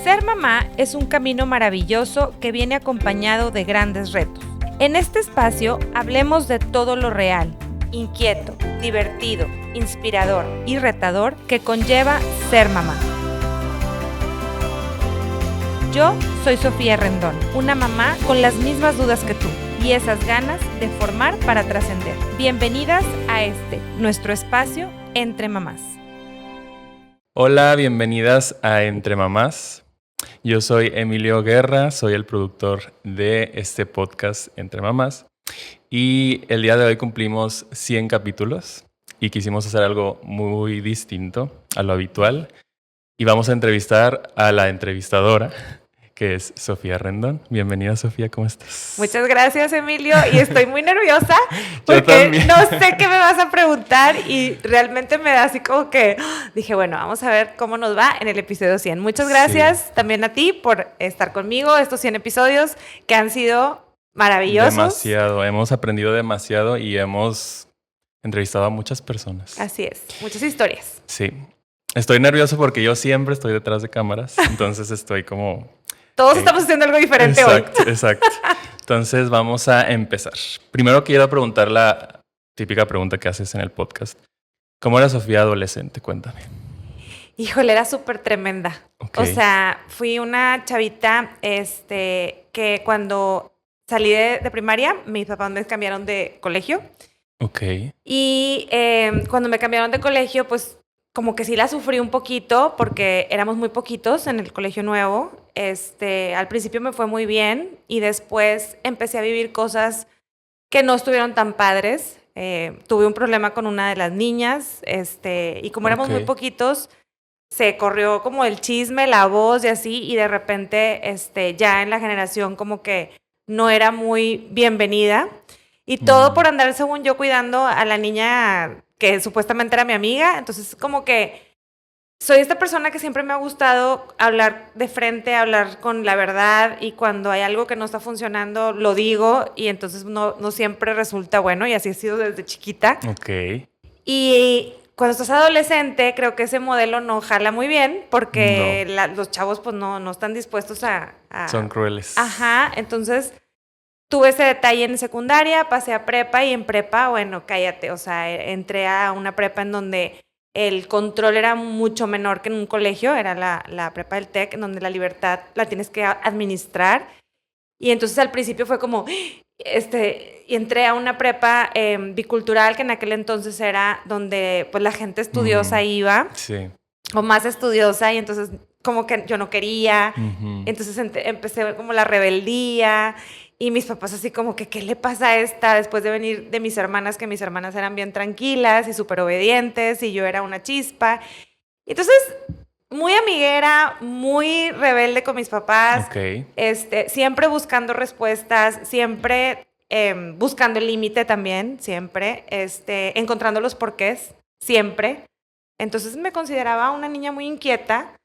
Ser mamá es un camino maravilloso que viene acompañado de grandes retos. En este espacio hablemos de todo lo real, inquieto, divertido, inspirador y retador que conlleva ser mamá. Yo soy Sofía Rendón, una mamá con las mismas dudas que tú y esas ganas de formar para trascender. Bienvenidas a nuestro espacio Entre Mamás. Hola, bienvenidas a Entre Mamás. Yo soy Emilio Guerra, soy el productor de este podcast Entre Mamás. Y el día de hoy cumplimos 100 capítulos y quisimos hacer algo muy distinto a lo habitual. Y vamos a entrevistar a la entrevistadora, que es Sofía Rendón. Bienvenida, Sofía, ¿cómo estás? Muchas gracias, Emilio, y estoy muy nerviosa porque no sé qué me vas a preguntar y realmente me da así como que dije, bueno, vamos a ver cómo nos va en el episodio 100. Muchas gracias también a ti por estar conmigo estos 100 episodios que han sido maravillosos. Demasiado, hemos aprendido demasiado y hemos entrevistado a muchas personas. Así es, muchas historias. Sí, estoy nervioso porque yo siempre estoy detrás de cámaras, entonces estoy como... Todos estamos haciendo algo diferente hoy. Exacto. Entonces vamos a empezar. Primero quiero preguntar la típica pregunta que haces en el podcast. ¿Cómo era Sofía adolescente? Cuéntame. Híjole, era súper tremenda. Okay. O sea, fui una chavita que cuando salí de primaria, mis papás me cambiaron de colegio. Ok. Y cuando me cambiaron de colegio, pues como que sí la sufrí un poquito porque éramos muy poquitos en el colegio nuevo. Al principio me fue muy bien y después empecé a vivir cosas que no estuvieron tan padres. Tuve un problema con una de las niñas y como éramos muy poquitos, se corrió como el chisme, la voz y así, y de repente ya en la generación como que no era muy bienvenida. Y todo por andar, según yo, cuidando a la niña que supuestamente era mi amiga. Entonces, como que soy esta persona que siempre me ha gustado hablar de frente, hablar con la verdad. Y cuando hay algo que no está funcionando, lo digo. Y entonces no siempre resulta bueno. Y así he sido desde chiquita. Ok. Y cuando estás adolescente, creo que ese modelo no jala muy bien. Porque los chavos pues no están dispuestos a... Son crueles. Ajá, entonces... Tuve ese detalle en secundaria, pasé a prepa y en prepa, bueno, cállate, o sea, entré a una prepa en donde el control era mucho menor que en un colegio, era la prepa del TEC, en donde la libertad la tienes que administrar. Y entonces al principio fue como, y entré a una prepa bicultural, que en aquel entonces era donde pues la gente estudiosa iba, o más estudiosa, y entonces como que yo no quería, entonces empecé como la rebeldía. Y mis papás así como que, ¿qué le pasa a esta? Después de venir de mis hermanas, que mis hermanas eran bien tranquilas y súper obedientes, y yo era una chispa. Y entonces, muy amiguera, muy rebelde con mis papás. Okay. Siempre buscando respuestas, siempre buscando el límite también, siempre. Encontrando los porqués, siempre. Entonces me consideraba una niña muy inquieta,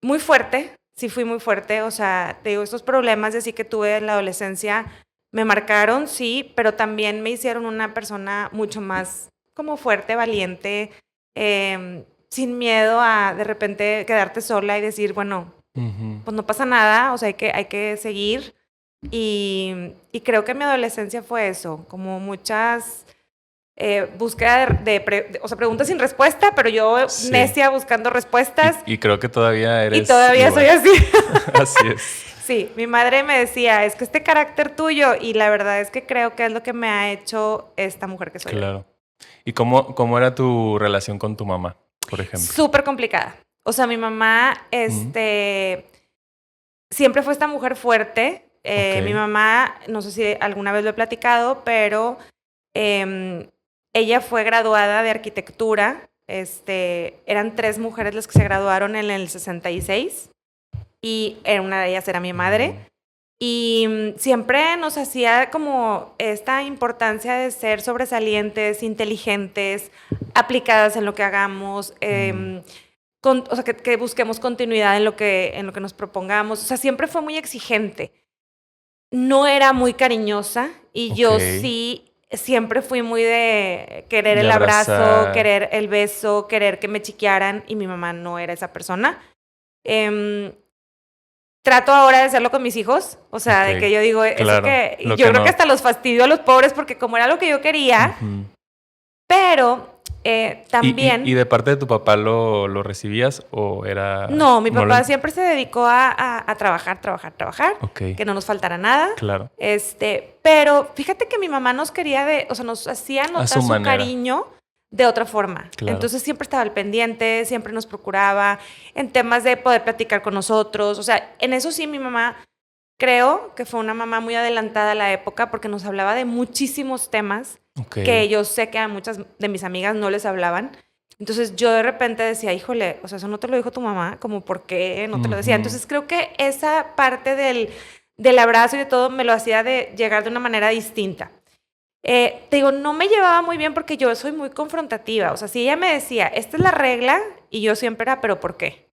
muy fuerte. Sí fui muy fuerte, o sea, te digo, estos problemas de así que tuve en la adolescencia me marcaron, sí, pero también me hicieron una persona mucho más como fuerte, valiente, sin miedo a de repente quedarte sola y decir, bueno, pues no pasa nada, o sea, hay que seguir. Y creo que mi adolescencia fue eso, como muchas... búsqueda de preguntas sin respuesta, pero yo necia buscando respuestas. Y creo que todavía eres... Y todavía igual. soy así. Así es. Sí, mi madre me decía, es que este carácter tuyo, y la verdad es que creo que es lo que me ha hecho esta mujer que soy. Claro. ¿Y cómo era tu relación con tu mamá, por ejemplo? Súper complicada. O sea, mi mamá, siempre fue esta mujer fuerte. Mi mamá, no sé si alguna vez lo he platicado, pero... ella fue graduada de arquitectura. Eran 3 mujeres las que se graduaron en el 66 y una de ellas era mi madre. Y siempre nos hacía como esta importancia de ser sobresalientes, inteligentes, aplicadas en lo que hagamos, o sea, que busquemos continuidad en lo que nos propongamos. O sea, siempre fue muy exigente. No era muy cariñosa y yo sí... Siempre fui muy de querer el abrazo, querer el beso, querer que me chiquearan, y mi mamá no era esa persona. trato ahora de hacerlo con mis hijos. O sea, de que yo digo, claro, eso que... Yo creo que hasta los fastidio a los pobres porque como era lo que yo quería, pero también... ¿Y de parte de tu papá lo recibías o era...? No, mi papá siempre se dedicó a trabajar. Okay. Que no nos faltara nada. Claro. Pero fíjate que mi mamá nos quería o sea, nos hacía notar su cariño de otra forma. Claro. Entonces siempre estaba al pendiente, siempre nos procuraba en temas de poder platicar con nosotros. O sea, en eso sí mi mamá creo que fue una mamá muy adelantada a la época porque nos hablaba de muchísimos temas que yo sé que a muchas de mis amigas no les hablaban. Entonces yo de repente decía, híjole, o sea, eso no te lo dijo tu mamá, como por qué no te lo decía. Entonces creo que esa parte del abrazo y de todo me lo hacía de llegar de una manera distinta. Te digo, no me llevaba muy bien porque yo soy muy confrontativa. O sea, si ella me decía, esta es la regla, y yo siempre era, ¿pero por qué?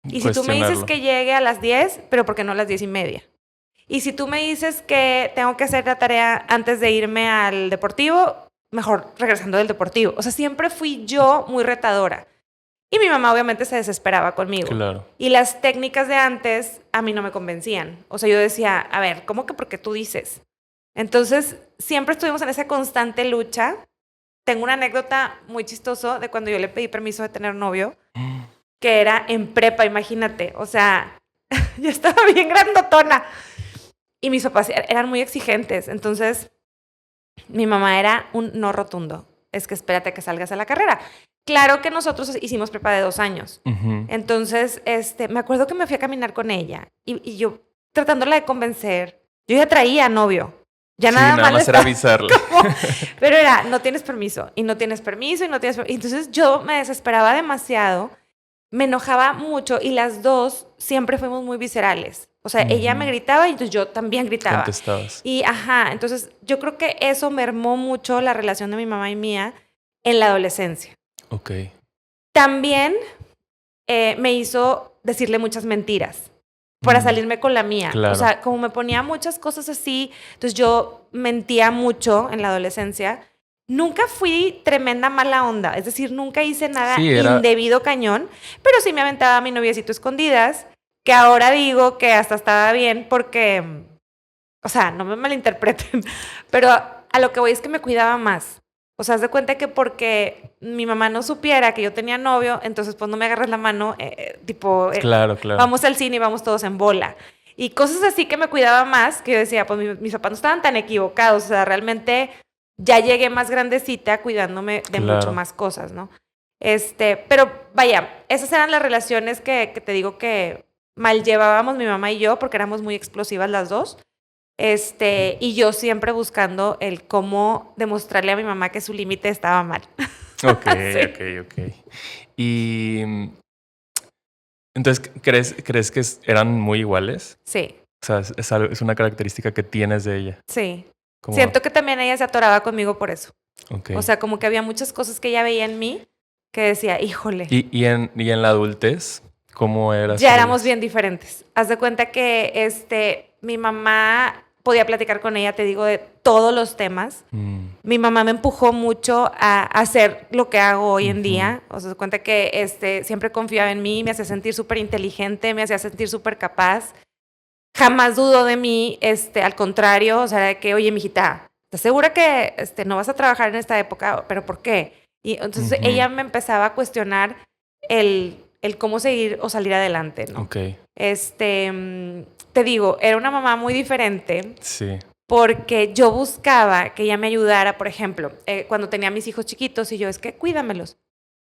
Y si tú me dices que llegue a las 10, ¿pero por qué no a las 10:30? Y si tú me dices que tengo que hacer la tarea antes de irme al deportivo, mejor regresando del deportivo. O sea, siempre fui yo muy retadora. Y mi mamá obviamente se desesperaba conmigo. Claro. Y las técnicas de antes a mí no me convencían. O sea, yo decía, a ver, ¿cómo que porque tú dices? Entonces, siempre estuvimos en esa constante lucha. Tengo una anécdota muy chistosa de cuando yo le pedí permiso de tener novio, que era en prepa, imagínate. O sea, yo estaba bien grandotona. Y mis papás eran muy exigentes. Entonces, mi mamá era un no rotundo. Es que espérate que salgas a la carrera. Claro que nosotros hicimos prepa de 2 años. Entonces, me acuerdo que me fui a caminar con ella. Y yo, tratándola de convencer, yo ya traía novio. Ya nada más era avisarle. Pero era, no tienes permiso, y no tienes permiso, y no tienes permiso. Entonces yo me desesperaba demasiado, me enojaba mucho, y las dos siempre fuimos muy viscerales. O sea, ella me gritaba y entonces yo también gritaba. Contestabas. Y entonces yo creo que eso mermó mucho la relación de mi mamá y mía en la adolescencia. Ok. También me hizo decirle muchas mentiras para salirme con la mía. Claro. O sea, como me ponía muchas cosas así, entonces yo mentía mucho en la adolescencia. Nunca fui tremenda mala onda, es decir, nunca hice nada indebido cañón, pero sí me aventaba a mi noviecito escondidas, que ahora digo que hasta estaba bien porque, o sea, no me malinterpreten, pero a lo que voy es que me cuidaba más. O sea, haz de cuenta que porque mi mamá no supiera que yo tenía novio, entonces pues no me agarras la mano, claro. Vamos al cine y vamos todos en bola. Y cosas así que me cuidaba más, que yo decía, pues mis papás no estaban tan equivocados, o sea, realmente ya llegué más grandecita cuidándome de mucho más cosas, ¿no? Pero vaya, esas eran las relaciones que te digo que mal llevábamos mi mamá y yo, porque éramos muy explosivas las dos. Y yo siempre buscando el cómo demostrarle a mi mamá que su límite estaba mal. Ok. Y entonces, ¿crees que eran muy iguales? Sí. O sea, es una característica que tienes de ella. Sí. Siento que también ella se atoraba conmigo por eso. Okay. O sea, como que había muchas cosas que ella veía en mí que decía, híjole. ¿Y en la adultez? ¿Cómo eras? Ya éramos bien diferentes. Haz de cuenta que mi mamá podía platicar con ella, te digo, de todos los temas. Mi mamá me empujó mucho a hacer lo que hago hoy en día. O sea, se cuenta que siempre confiaba en mí, me hacía sentir súper inteligente, me hacía sentir súper capaz. Jamás dudó de mí, al contrario, o sea, de que, oye, mijita, ¿estás segura que no vas a trabajar en esta época? ¿Pero por qué? Y entonces ella me empezaba a cuestionar el cómo seguir o salir adelante, ¿no? Ok. Te digo, era una mamá muy diferente. Sí. Porque yo buscaba que ella me ayudara, por ejemplo, cuando tenía a mis hijos chiquitos y yo, es que cuídamelos.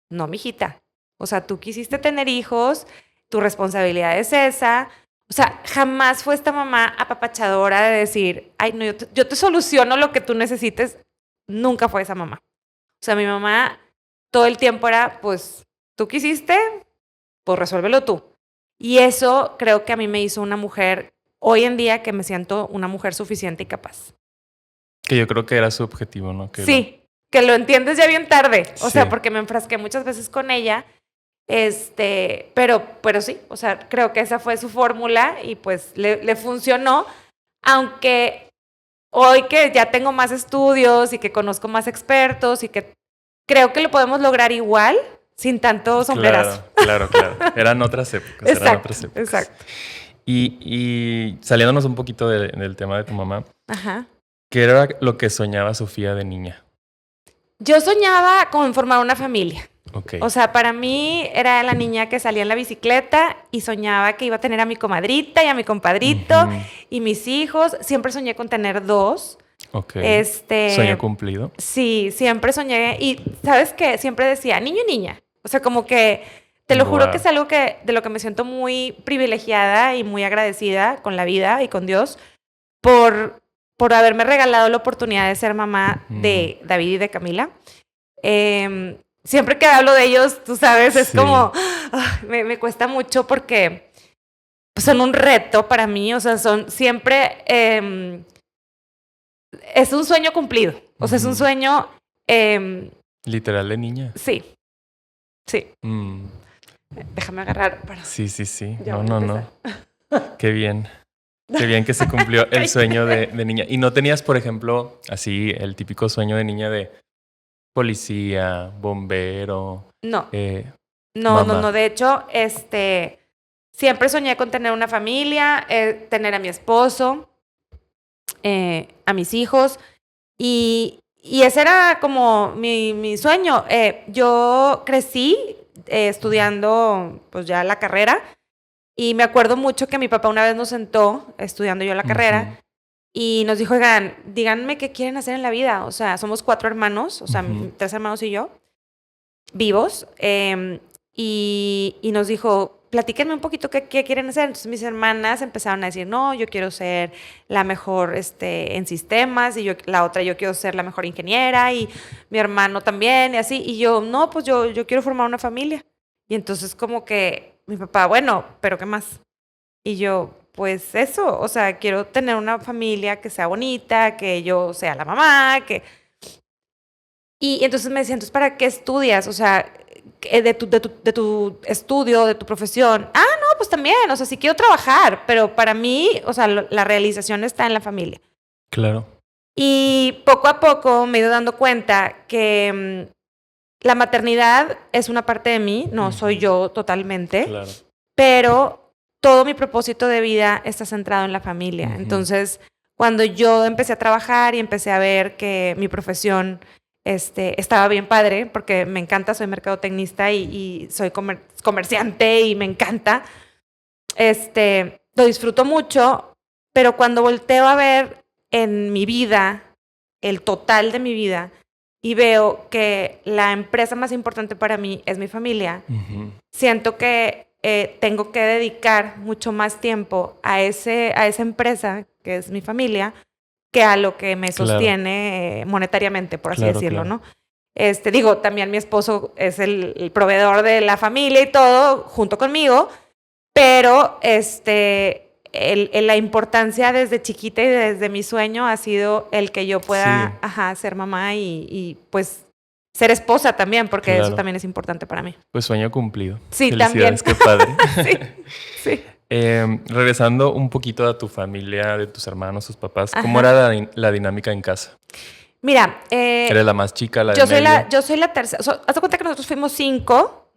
No, mijita. O sea, tú quisiste tener hijos, tu responsabilidad es esa. O sea, jamás fue esta mamá apapachadora de decir, ay, no, yo te soluciono lo que tú necesites. Nunca fue esa mamá. O sea, mi mamá todo el tiempo era, pues, tú quisiste, pues resuélvelo tú. Y eso creo que a mí me hizo una mujer, hoy en día, que me siento una mujer suficiente y capaz. Que yo creo que era su objetivo, ¿no? Sí, que lo entiendes ya bien tarde. O sea, porque me enfrasqué muchas veces con ella. Pero sí, o sea, creo que esa fue su fórmula y pues le funcionó. Aunque hoy que ya tengo más estudios y que conozco más expertos y que creo que lo podemos lograr igual, sin tanto sombrerazo. Claro. Eran otras épocas. Exacto. Y saliéndonos un poquito del tema de tu mamá, Ajá. ¿qué era lo que soñaba Sofía de niña? Yo soñaba con formar una familia. Ok. O sea, para mí era la niña que salía en la bicicleta y soñaba que iba a tener a mi comadrita y a mi compadrito y mis hijos. Siempre soñé con tener 2. Ok. ¿Sueño cumplido? Sí, siempre soñé. Y ¿sabes qué? Siempre decía niño y niña. O sea, como que te lo juro que es algo de lo que me siento muy privilegiada y muy agradecida con la vida y con Dios por haberme regalado la oportunidad de ser mamá de David y de Camila. Siempre que hablo de ellos, tú sabes, es como, me cuesta mucho porque son un reto para mí, o sea, son siempre, es un sueño cumplido, o sea, es un sueño... ¿Literal de niña? Sí. Déjame agarrar para... Sí. No. Qué bien. Qué bien que se cumplió el sueño de niña. ¿Y no tenías, por ejemplo, así el típico sueño de niña de policía, bombero? No. Mamá. No. De hecho, siempre soñé con tener una familia, tener a mi esposo, a mis hijos. Y ese era como mi sueño. Yo crecí estudiando pues ya la carrera. Y me acuerdo mucho que mi papá una vez nos sentó estudiando yo la carrera y nos dijo, oigan, díganme qué quieren hacer en la vida. O sea, somos 4 hermanos, o sea, 3 hermanos y yo, vivos. Y nos dijo, platíquenme un poquito qué quieren hacer. Entonces mis hermanas empezaron a decir, no, yo quiero ser la mejor en sistemas y la otra yo quiero ser la mejor ingeniera y mi hermano también y así. Y yo, no, pues yo quiero formar una familia. Y entonces como que mi papá, bueno, ¿pero qué más? Y yo, pues eso, o sea, quiero tener una familia que sea bonita, que yo sea la mamá, que... Y entonces me decía, entonces, ¿para qué estudias? O sea, de tu estudio, de tu profesión. Ah, no, pues también, o sea, sí quiero trabajar, pero para mí, o sea, la realización está en la familia. Claro. Y poco a poco me he ido dando cuenta que la maternidad es una parte de mí, no soy yo totalmente, Claro. pero todo mi propósito de vida está centrado en la familia. Entonces, cuando yo empecé a trabajar y empecé a ver que mi profesión estaba bien padre, porque me encanta, soy mercadotecnista y soy comerciante y me encanta, lo disfruto mucho, pero cuando volteo a ver en mi vida, el total de mi vida, y veo que la empresa más importante para mí es mi familia, siento que tengo que dedicar mucho más tiempo a esa empresa, que es mi familia, que a lo que me sostiene monetariamente, por así decirlo, ¿no? Digo, también mi esposo es el proveedor de la familia y todo, junto conmigo, pero la importancia desde chiquita y desde mi sueño ha sido el que yo pueda ser mamá y pues ser esposa también, porque eso también es importante para mí. Pues sueño cumplido. Sí, felicidades, también. Qué padre. Sí. Regresando un poquito a tu familia, de tus hermanos, tus papás, ¿cómo era la dinámica en casa? Mira, ¿Eres la más chica, la de medio? Yo soy la tercera. Haz de cuenta que nosotros fuimos 5,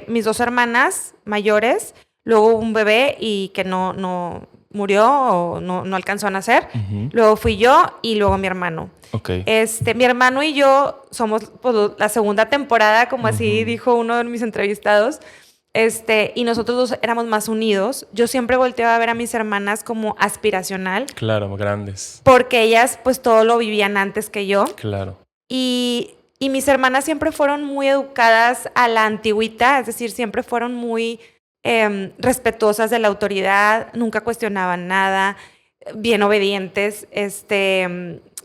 mis 2 hermanas mayores, luego un bebé y que no murió o no alcanzó a nacer. Luego fui yo y luego mi hermano. Okay. Mi hermano y yo somos pues, la segunda temporada, como así dijo uno de mis entrevistados. Y nosotros 2 éramos más unidos. Yo siempre volteaba a ver a mis hermanas como aspiracional. Claro, grandes. Porque ellas pues todo lo vivían antes que yo. Claro. Y mis hermanas siempre fueron muy educadas a la antigüita, es decir, siempre fueron muy respetuosas de la autoridad, nunca cuestionaban nada, bien obedientes.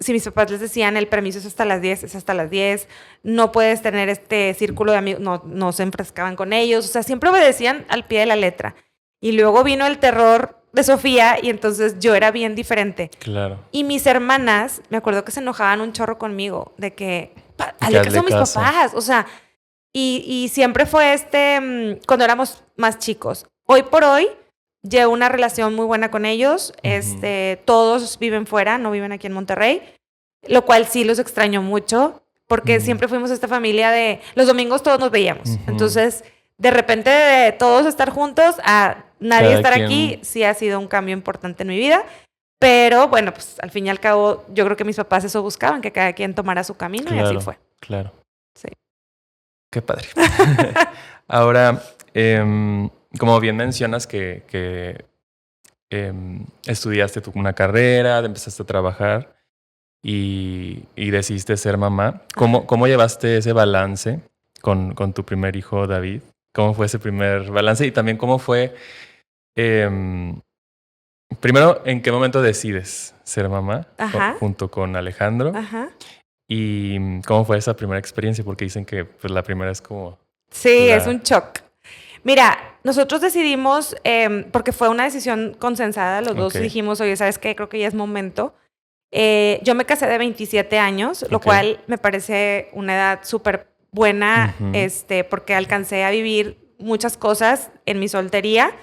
Si mis papás les decían el permiso es hasta las 10, es hasta las 10, no puedes tener este círculo de amigos, no se enfrescaban con ellos, o sea, siempre obedecían al pie de la letra. Y luego vino el terror de Sofía y entonces yo era bien diferente. Claro. Y mis hermanas, me acuerdo que se enojaban un chorro conmigo, de que, hazle caso a mis papás, o sea, y siempre fue cuando éramos más chicos. Hoy por hoy, llevo una relación muy buena con ellos. Todos viven fuera, no viven aquí en Monterrey, lo cual sí los extraño mucho, porque siempre fuimos esta familia de... Los domingos todos nos veíamos. Entonces, de repente de todos estar juntos a nadie Cada estar quien- aquí, sí ha sido un cambio importante en mi vida. Pero bueno, pues al fin y al cabo, yo creo que mis papás eso buscaban, que cada quien tomara su camino y así fue. Claro. Sí. Qué padre. Ahora, como bien mencionas que estudiaste una carrera, empezaste a trabajar y decidiste ser mamá. ¿Cómo llevaste ese balance con tu primer hijo, David? ¿Cómo fue ese primer balance? Y también cómo fue... primero, ¿en qué momento decides ser mamá junto con Alejandro? Ajá. ¿Y cómo fue esa primera experiencia? Porque dicen que pues, la primera es como... Sí, es un shock. Mira, nosotros decidimos, porque fue una decisión consensada, los dos dijimos, oye, ¿sabes qué? Creo que ya es momento. Yo me casé de 27 años, lo cual me parece una edad súper buena, porque alcancé a vivir muchas cosas en mi soltería.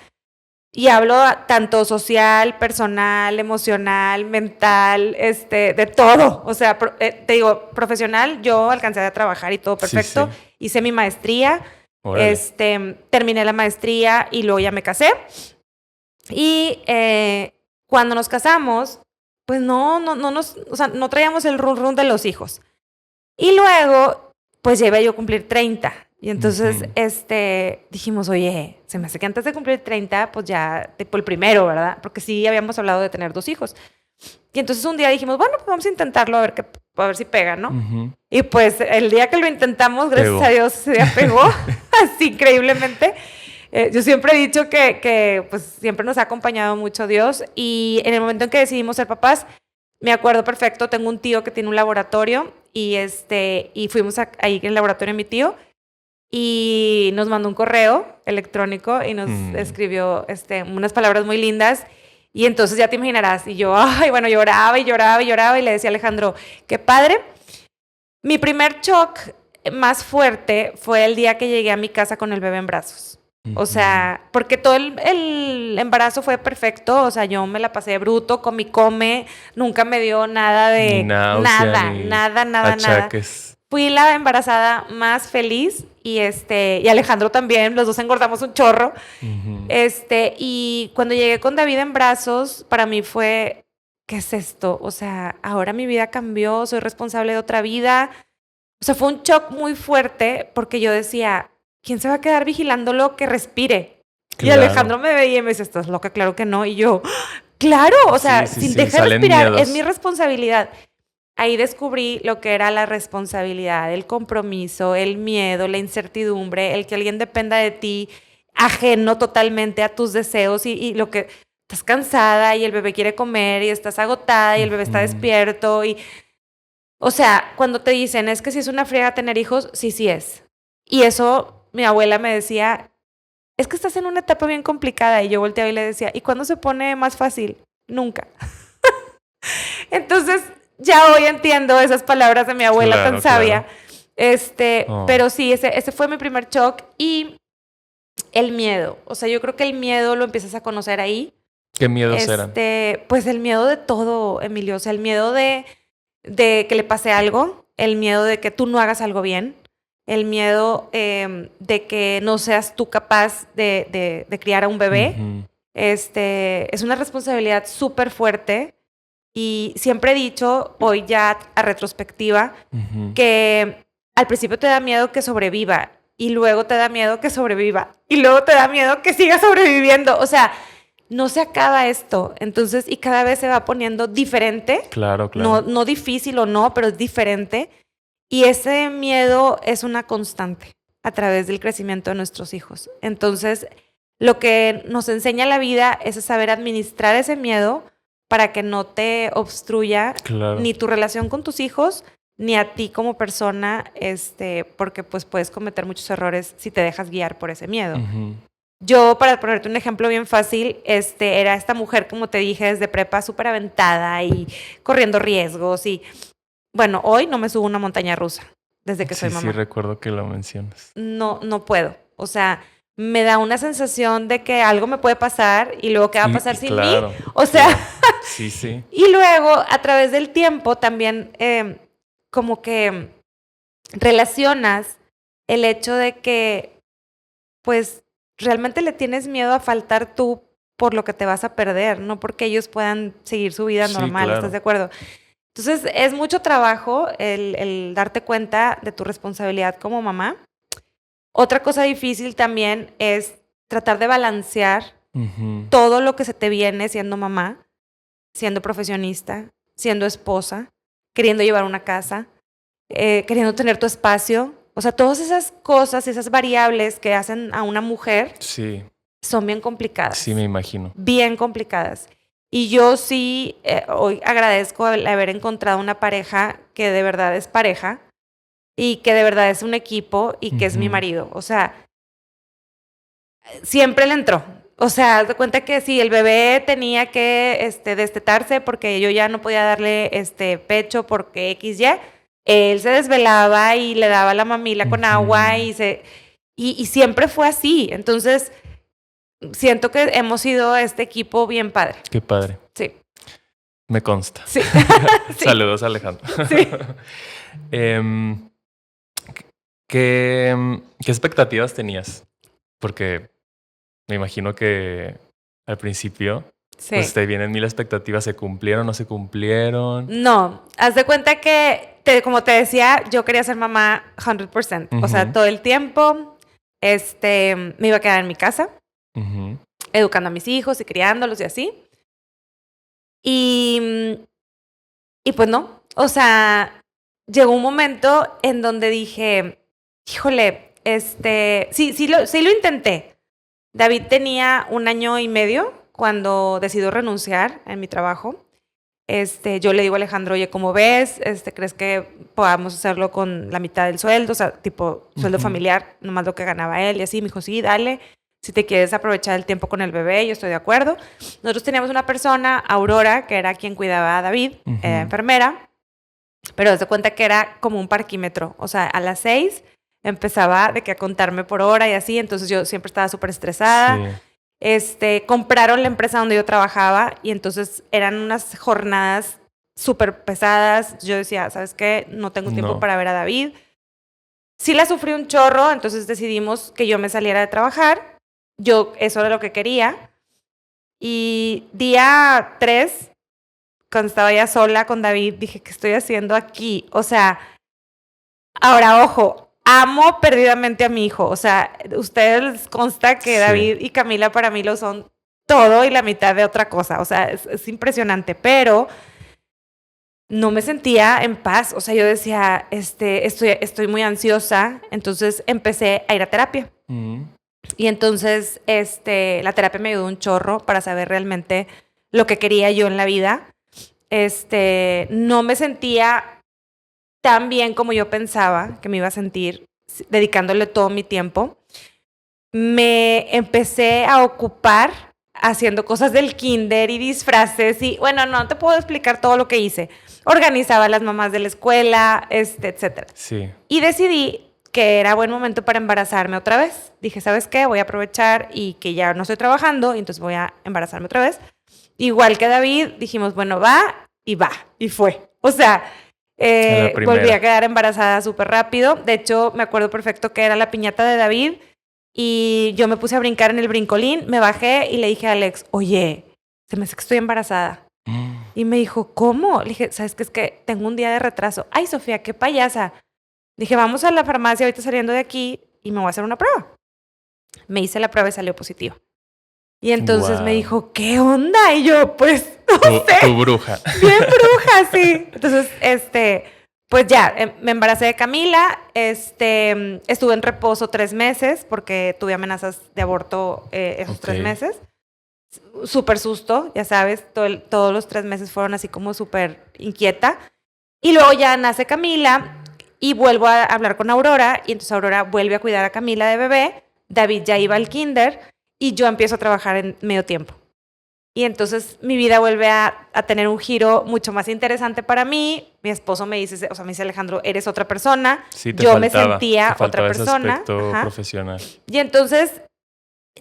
Y hablo tanto social, personal, emocional, mental, de todo. O sea, te digo, profesional, yo alcancé a trabajar y todo perfecto. Sí. Hice mi maestría, terminé la maestría y luego ya me casé. Y cuando nos casamos, pues no traíamos el run de los hijos. Y luego, pues ya iba yo a cumplir 30. Y entonces, dijimos, oye, se me hace que antes de cumplir 30, pues ya, tipo el primero, ¿verdad? Porque sí habíamos hablado de tener 2 hijos. Y entonces un día dijimos, bueno, pues vamos a intentarlo a ver si pega, ¿no? Y pues el día que lo intentamos, gracias a Dios, ese día pegó, así increíblemente. Yo siempre he dicho que pues siempre nos ha acompañado mucho Dios. Y en el momento en que decidimos ser papás, me acuerdo perfecto, tengo un tío que tiene un laboratorio y fuimos ahí en el laboratorio de mi tío. Y nos mandó un correo electrónico y nos escribió unas palabras muy lindas. Y entonces ya te imaginarás. Y yo, lloraba y le decía a Alejandro, qué padre. Mi primer shock más fuerte fue el día que llegué a mi casa con el bebé en brazos. O sea, porque todo el embarazo fue perfecto. O sea, yo me la pasé bruto, come, nunca me dio nada de... náusea, nada. Fui la embarazada más feliz y Alejandro también, los dos engordamos un chorro. Y cuando llegué con David en brazos, para mí fue, ¿qué es esto? O sea, ahora mi vida cambió, soy responsable de otra vida. O sea, fue un shock muy fuerte porque yo decía, ¿quién se va a quedar vigilándolo que respire? Claro. Y Alejandro me veía y me decía, ¿estás loca? Claro que no. Y yo, claro, o sea, si deja de respirar, es mi responsabilidad. Ahí descubrí lo que era la responsabilidad, el compromiso, el miedo, la incertidumbre, el que alguien dependa de ti, ajeno totalmente a tus deseos y lo que estás cansada y el bebé quiere comer y estás agotada y el bebé está despierto. O sea, cuando te dicen, es que si es una friega tener hijos, sí es. Y eso mi abuela me decía, es que estás en una etapa bien complicada. Y yo volteaba y le decía, ¿y cuándo se pone más fácil? Nunca. Entonces... ya hoy entiendo esas palabras de mi abuela tan sabia. Pero sí, ese fue mi primer shock. Y el miedo. O sea, yo creo que el miedo lo empiezas a conocer ahí. ¿Qué miedos eran? Pues el miedo de todo, Emilio. O sea, el miedo de que le pase algo. El miedo de que tú no hagas algo bien. El miedo de que no seas tú capaz de criar a un bebé. Es una responsabilidad súper fuerte. Y siempre he dicho, hoy ya a retrospectiva, que al principio te da miedo que sobreviva y luego te da miedo que sobreviva y luego te da miedo que siga sobreviviendo. O sea, no se acaba esto. Entonces, y cada vez se va poniendo diferente. Claro. No difícil o no, pero es diferente. Y ese miedo es una constante a través del crecimiento de nuestros hijos. Entonces, lo que nos enseña la vida es saber administrar ese miedo para que no te obstruya ni tu relación con tus hijos, ni a ti como persona, porque pues puedes cometer muchos errores si te dejas guiar por ese miedo. Yo, para ponerte un ejemplo bien fácil, era esta mujer, como te dije, desde prepa súper aventada y corriendo riesgos. Y bueno, hoy no me subo una montaña rusa desde que soy mamá. Sí, recuerdo que lo mencionas. No puedo. O sea, me da una sensación de que algo me puede pasar y luego qué va a pasar sin mí. O sea, sí. Y luego, a través del tiempo, también como que relacionas el hecho de que pues realmente le tienes miedo a faltar tú por lo que te vas a perder, no porque ellos puedan seguir su vida normal, claro. ¿estás de acuerdo? Entonces, es mucho trabajo el darte cuenta de tu responsabilidad como mamá. Otra cosa difícil también es tratar de balancear todo lo que se te viene siendo mamá, siendo profesionista, siendo esposa, queriendo llevar una casa, queriendo tener tu espacio. O sea, todas esas cosas, esas variables que hacen a una mujer son bien complicadas. Sí, me imagino. Bien complicadas. Y yo sí, hoy agradezco el haber encontrado una pareja que de verdad es pareja y que de verdad es un equipo y que es mi marido. O sea, siempre le entró. O sea, haz de cuenta que si el bebé tenía que destetarse porque yo ya no podía darle pecho porque XY, él se desvelaba y le daba la mamila con agua y siempre fue así. Entonces, siento que hemos sido este equipo bien padre. Qué padre. Sí. Me consta. Sí. Saludos, Alejandro. Sí. ¿Qué expectativas tenías? Porque me imagino que al principio pues te vienen 1000 expectativas. ¿Se cumplieron o no se cumplieron? No. Haz de cuenta que, como te decía, yo quería ser mamá 100%. O sea, todo el tiempo me iba a quedar en mi casa, educando a mis hijos y criándolos y así. Y pues no. O sea, llegó un momento en donde dije, híjole, sí lo intenté. David tenía 1 año y medio cuando decidió renunciar en mi trabajo. Yo le digo a Alejandro, oye, ¿cómo ves? ¿Crees que podamos hacerlo con la mitad del sueldo? O sea, tipo, sueldo familiar, nomás lo que ganaba él y así. Me dijo, sí, dale. Si te quieres aprovechar el tiempo con el bebé, yo estoy de acuerdo. Nosotros teníamos una persona, Aurora, que era quien cuidaba a David, enfermera, pero haz de cuenta que era como un parquímetro. O sea, a las 6 empezaba de que a contarme por hora y así, entonces yo siempre estaba súper estresada. Sí. Compraron la empresa donde yo trabajaba y entonces eran unas jornadas súper pesadas. Yo decía, ¿sabes qué? No tengo tiempo para ver a David. Sí la sufrí un chorro, entonces decidimos que yo me saliera de trabajar. Eso era lo que quería. Y día 3, cuando estaba ya sola con David, dije, ¿qué estoy haciendo aquí? O sea, ahora, ojo, amo perdidamente a mi hijo. O sea, ustedes les consta que David y Camila para mí lo son todo y la mitad de otra cosa. O sea, es impresionante, pero no me sentía en paz. O sea, yo decía, estoy muy ansiosa. Entonces empecé a ir a terapia. Y entonces la terapia me ayudó un chorro para saber realmente lo que quería yo en la vida. No me sentía tan bien como yo pensaba que me iba a sentir dedicándole todo mi tiempo. Me empecé a ocupar haciendo cosas del kinder y disfraces y, bueno, no te puedo explicar todo lo que hice. Organizaba a las mamás de la escuela, etcétera. Sí. Y decidí que era buen momento para embarazarme otra vez. Dije, ¿sabes qué? Voy a aprovechar y que ya no estoy trabajando, y entonces voy a embarazarme otra vez. Igual que David, dijimos, bueno, va, y fue. O sea, volví a quedar embarazada súper rápido. De hecho, me acuerdo perfecto que era la piñata de David y yo me puse a brincar en el brincolín, me bajé y le dije a Alex, oye, se me hace que estoy embarazada. Y me dijo, ¿cómo? Le dije, ¿sabes qué? Es que tengo un día de retraso. Ay, Sofía, qué payasa. Dije, vamos a la farmacia ahorita saliendo de aquí y me voy a hacer una prueba. Me hice la prueba y salió positivo. Y entonces me dijo, ¿qué onda? Y yo, pues, no sé. Tu bruja. Bien bruja, sí. Entonces, pues ya, me embaracé de Camila. Estuve en reposo 3 meses porque tuve amenazas de aborto esos 3 meses. Súper susto, ya sabes. Todos los 3 meses fueron así como súper inquieta. Y luego ya nace Camila y vuelvo a hablar con Aurora. Y entonces Aurora vuelve a cuidar a Camila de bebé. David ya iba al kinder. Y yo empiezo a trabajar en medio tiempo. Y entonces mi vida vuelve a tener un giro mucho más interesante para mí. Mi esposo me dice, me dice Alejandro, eres otra persona. Sí, me sentía otra persona. Ese aspecto profesional. Y entonces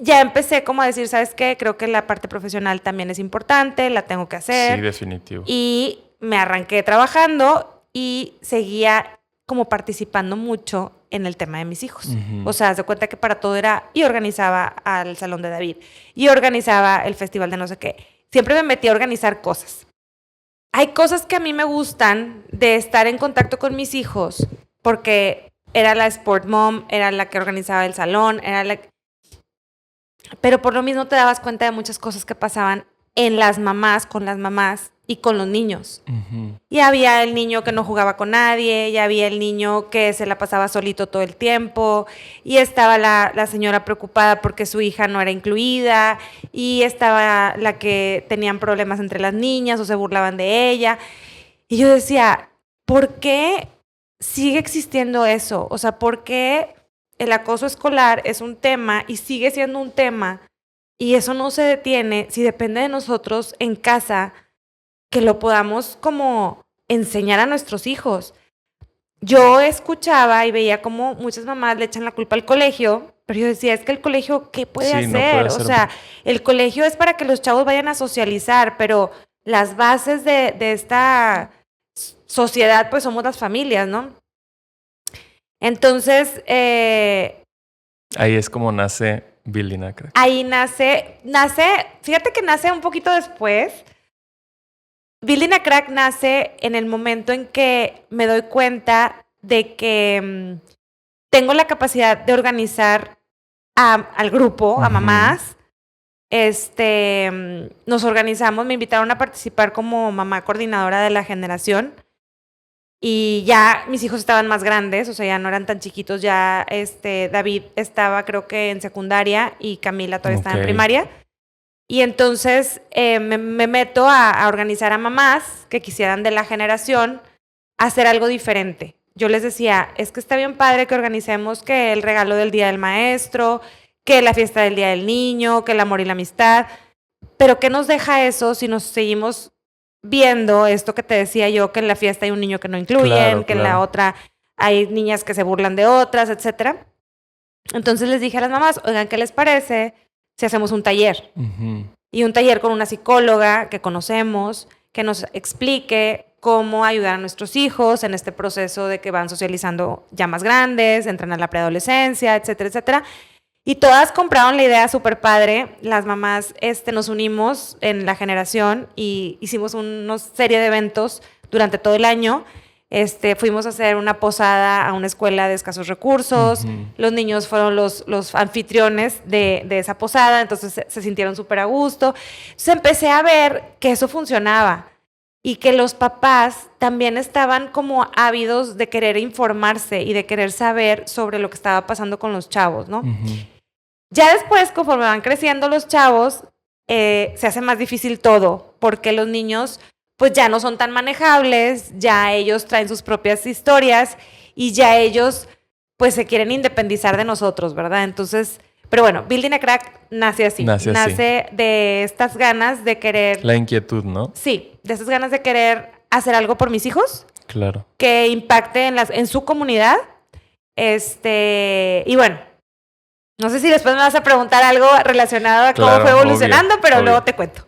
ya empecé como a decir, ¿sabes qué? Creo que la parte profesional también es importante, la tengo que hacer. Sí, definitivo. Y me arranqué trabajando y seguía como participando mucho en el tema de mis hijos. Ujú. O sea, haz de cuenta que para todo era, y organizaba al salón de David, y organizaba el festival de no sé qué. Siempre me metí a organizar cosas. Hay cosas que a mí me gustan de estar en contacto con mis hijos, porque era la sport mom, era la que organizaba el salón, pero por lo mismo te dabas cuenta de muchas cosas que pasaban en las mamás y con los niños. Ujú. Y había el niño que no jugaba con nadie, y había el niño que se la pasaba solito todo el tiempo, y estaba la señora preocupada porque su hija no era incluida, y estaba la que tenían problemas entre las niñas o se burlaban de ella. Y yo decía, ¿por qué sigue existiendo eso? O sea, ¿por qué el acoso escolar es un tema y sigue siendo un tema y eso no se detiene si depende de nosotros en casa que lo podamos como enseñar a nuestros hijos? Yo escuchaba y veía como muchas mamás le echan la culpa al colegio, pero yo decía, es que el colegio, ¿qué puede Sí, no puede hacer? O hacer. sea, el colegio es para que los chavos vayan a socializar, pero las bases de esta sociedad, pues somos las familias, ¿no? Entonces, Ahí es como nace Building a Crack. ahí nace, fíjate que nace un poquito después. Building a Crack nace en el momento en que me doy cuenta de que tengo la capacidad de organizar al grupo, a Ujú. mamás. Nos organizamos, me invitaron a participar como mamá coordinadora de la generación. Y ya mis hijos estaban más grandes, o sea, ya no eran tan chiquitos, ya David estaba creo que en secundaria y Camila todavía estaba en Ok. primaria. Y entonces me meto a organizar a mamás que quisieran de la generación hacer algo diferente. Yo les decía, es que está bien padre que organicemos que el regalo del Día del Maestro, que la fiesta del Día del Niño, que el amor y la amistad, pero ¿qué nos deja eso si nos seguimos viendo esto que te decía yo, que en la fiesta hay un niño que no incluyen, Claro, que en la claro. otra hay niñas que se burlan de otras, etcétera? Entonces les dije a las mamás, oigan, ¿qué les parece si hacemos un taller? Ujú. Y un taller con una psicóloga que conocemos, que nos explique cómo ayudar a nuestros hijos en este proceso de que van socializando ya más grandes, entran a la preadolescencia, etcétera, etcétera. Y todas compraron la idea súper padre. Las mamás nos unimos en la generación y hicimos una serie de eventos durante todo el año. Fuimos a hacer una posada a una escuela de escasos recursos. Ujú. Los niños fueron los anfitriones de esa posada, entonces se sintieron súper a gusto. Entonces empecé a ver que eso funcionaba y que los papás también estaban como ávidos de querer informarse y de querer saber sobre lo que estaba pasando con los chavos, ¿no? Ujú. Ya después, conforme van creciendo los chavos, se hace más difícil todo, porque los niños pues ya no son tan manejables, ya ellos traen sus propias historias y ya ellos pues se quieren independizar de nosotros, ¿verdad? Entonces, pero bueno, Building a Crack nace así. Nace así. Nace de estas ganas de querer, La inquietud, ¿no? sí, de estas ganas de querer hacer algo por mis hijos, Claro. que impacte en su comunidad. Y bueno, no sé si después me vas a preguntar algo relacionado a cómo Claro, fue evolucionando, obvio, pero obvio. luego te cuento.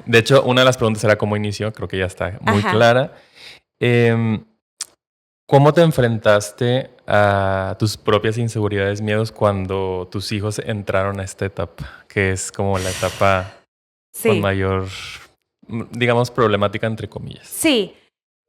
De hecho, una de las preguntas era cómo inició, creo que ya está muy Ajá. clara. ¿Cómo te enfrentaste a tus propias inseguridades, miedos cuando tus hijos entraron a esta etapa, que es como la etapa con Sí, mayor, digamos, problemática entre comillas? sí.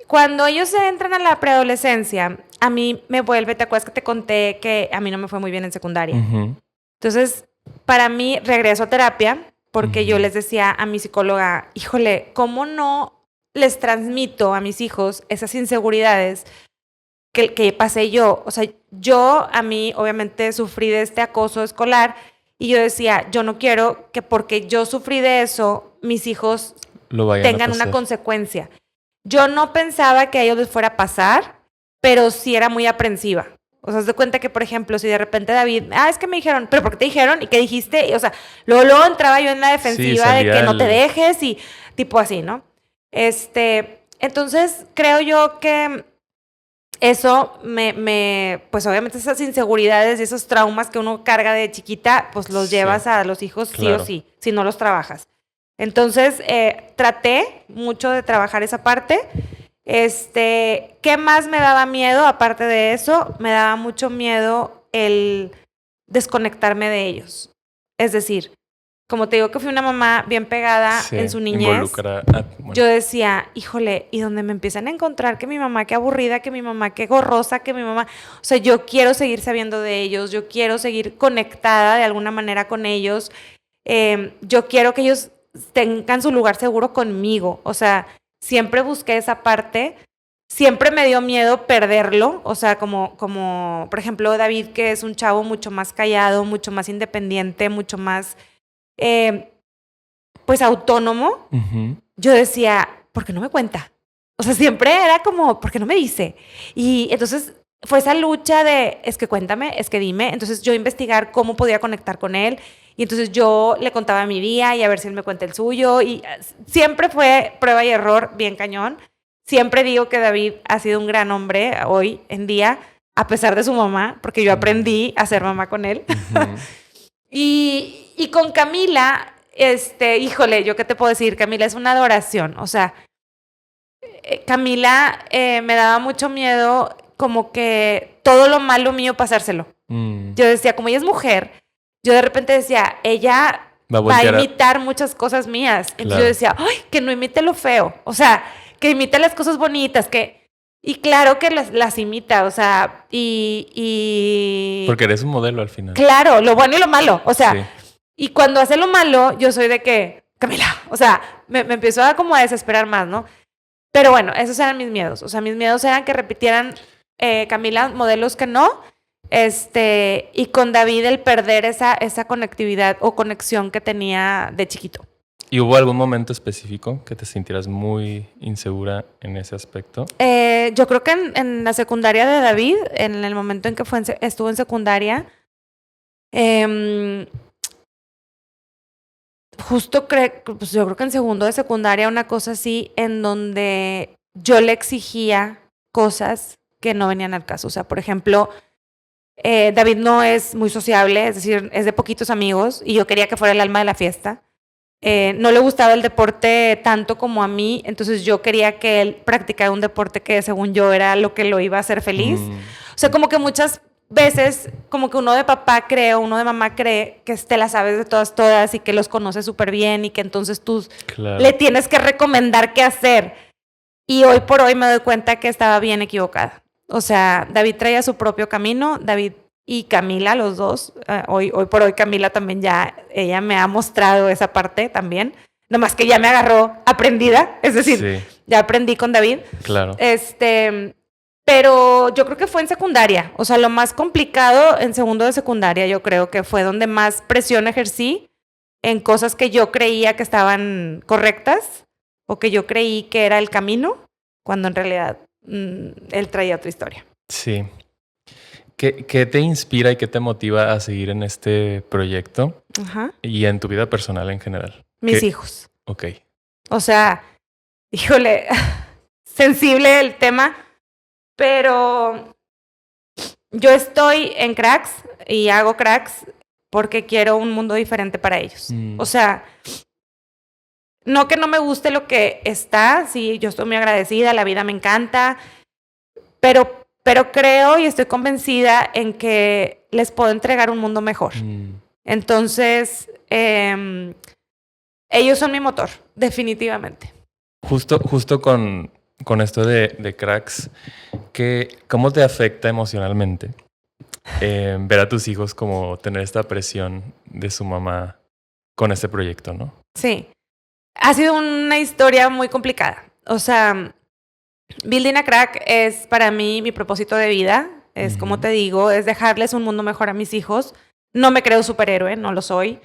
Cuando ellos entran a la preadolescencia, a mí me vuelve, ¿te acuerdas que te conté que a mí no me fue muy bien en secundaria? Ujú. Entonces, para mí, regreso a terapia porque yo Ujú. les decía a mi psicóloga, híjole, ¿cómo no les transmito a mis hijos esas inseguridades que pasé yo? O sea, a mí, obviamente, sufrí de este acoso escolar y yo decía, yo no quiero que porque yo sufrí de eso, mis hijos Lo vayan a tengan una pasar. consecuencia. Yo no pensaba que a ellos les fuera a pasar, pero sí era muy aprensiva. O sea, haz de cuenta que, por ejemplo, si de repente David, es que me dijeron, ¿pero por qué te dijeron? ¿Y qué dijiste? Y, o sea, luego entraba yo en la defensiva de salía que no te el- dejes y tipo así, ¿no? Entonces, creo yo que eso pues obviamente esas inseguridades y esos traumas que uno carga de chiquita, pues los Sí, llevas a los hijos claro. sí o sí, si no los trabajas. Entonces, traté mucho de trabajar esa parte. ¿Qué más me daba miedo? Aparte de eso, me daba mucho miedo el desconectarme de ellos. Es decir, como te digo que fui una mamá bien pegada en su niñez, yo decía, híjole, y donde me empiezan a encontrar que mi mamá qué aburrida, que mi mamá qué gorrosa, que mi mamá... O sea, yo quiero seguir sabiendo de ellos, yo quiero seguir conectada de alguna manera con ellos, yo quiero que ellos tengan su lugar seguro conmigo. O sea, siempre busqué esa parte. Siempre me dio miedo perderlo, o sea, como por ejemplo David, que es un chavo mucho más callado, mucho más independiente, mucho más, pues autónomo. Uh-huh. Yo decía, ¿por qué no me cuenta? O sea, siempre era como, ¿por qué no me dice? Y entonces fue esa lucha de, es que cuéntame, es que dime. Entonces yo investigar cómo podía conectar con él. Y entonces yo le contaba mi día y a ver si él me cuenta el suyo. Y siempre fue prueba y error bien cañón. Siempre digo que David ha sido un gran hombre hoy en día, a pesar de su mamá, porque yo aprendí a ser mamá con él. Uh-huh. y con Camila, híjole, ¿yo qué te puedo decir? Camila es una adoración. O sea, Camila me daba mucho miedo como que todo lo malo mío pasárselo. Yo decía, como ella es mujer, yo de repente decía, ella va a imitar muchas cosas mías. Entonces claro. Yo decía, ¡ay, que no imite lo feo! O sea, que imita las cosas bonitas, y claro que las imita, o sea, Porque eres un modelo al final. Claro, lo bueno y lo malo, o sea, sí. Y cuando hace lo malo, yo soy de que, Camila, o sea, me empiezo a como a desesperar más, ¿no? Pero bueno, esos eran mis miedos, o sea, mis miedos eran que repitieran Camila modelos que no, y con David el perder esa conectividad o conexión que tenía de chiquito. ¿Y hubo algún momento específico que te sintieras muy insegura en ese aspecto? Yo creo que en la secundaria de David, en el momento en que estuvo en secundaria, justo pues yo creo que en segundo de secundaria, una cosa así, en donde yo le exigía cosas que no venían al caso. O sea, por ejemplo, David no es muy sociable, es decir, es de poquitos amigos, y yo quería que fuera el alma de la fiesta. No le gustaba el deporte tanto como a mí, entonces yo quería que él practicara un deporte que según yo era lo que lo iba a hacer feliz. O sea, como que muchas veces, como que uno de papá cree o uno de mamá cree que te la sabes de todas y que los conoces súper bien y que entonces tú claro. Le tienes que recomendar qué hacer. Y hoy por hoy me doy cuenta que estaba bien equivocada. O sea, David traía su propio camino, David y Camila, los dos. Hoy por hoy Camila también ella me ha mostrado esa parte también. Nomás que ya me agarró aprendida, es decir, sí. Ya aprendí con David. Claro. Pero yo creo que fue en secundaria. O sea, lo más complicado en segundo de secundaria, yo creo que fue donde más presión ejercí en cosas que yo creía que estaban correctas o que yo creí que era el camino, cuando en realidad él traía otra historia. Sí. ¿Qué te inspira y qué te motiva a seguir en este proyecto? Ajá. Y en tu vida personal en general? Mis hijos. Ok. O sea, híjole, sensible el tema, pero yo estoy en Cracks y hago Cracks porque quiero un mundo diferente para ellos. O sea, no que no me guste lo que está, sí, yo estoy muy agradecida, la vida me encanta, pero creo y estoy convencida en que les puedo entregar un mundo mejor. Entonces, ellos son mi motor, definitivamente. Justo con esto de Cracks, ¿cómo te afecta emocionalmente ver a tus hijos como tener esta presión de su mamá con este proyecto, no? Sí, ha sido una historia muy complicada. O sea, Building a Crack es para mí mi propósito de vida. Es como te digo, es dejarles un mundo mejor a mis hijos. No me creo superhéroe, no lo soy.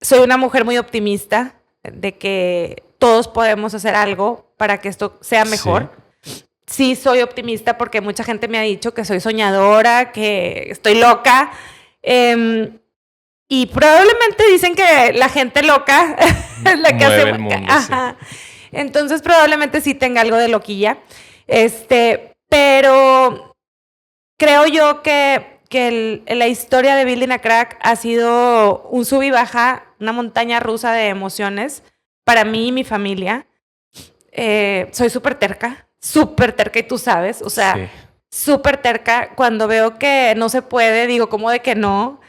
Soy una mujer muy optimista de que todos podemos hacer algo para que esto sea mejor. Sí soy optimista porque mucha gente me ha dicho que soy soñadora, que estoy loca. Y probablemente dicen que la gente loca es la que mueve hace el mundo. Ajá. Sí. Entonces probablemente sí tenga algo de loquilla. Pero creo yo que la historia de Building a Crack ha sido un sub y baja, una montaña rusa de emociones para mí y mi familia. Soy súper terca. súper terca y tú sabes, o sea, Sí. súper terca. Cuando veo que no se puede, digo, ¿cómo de que no?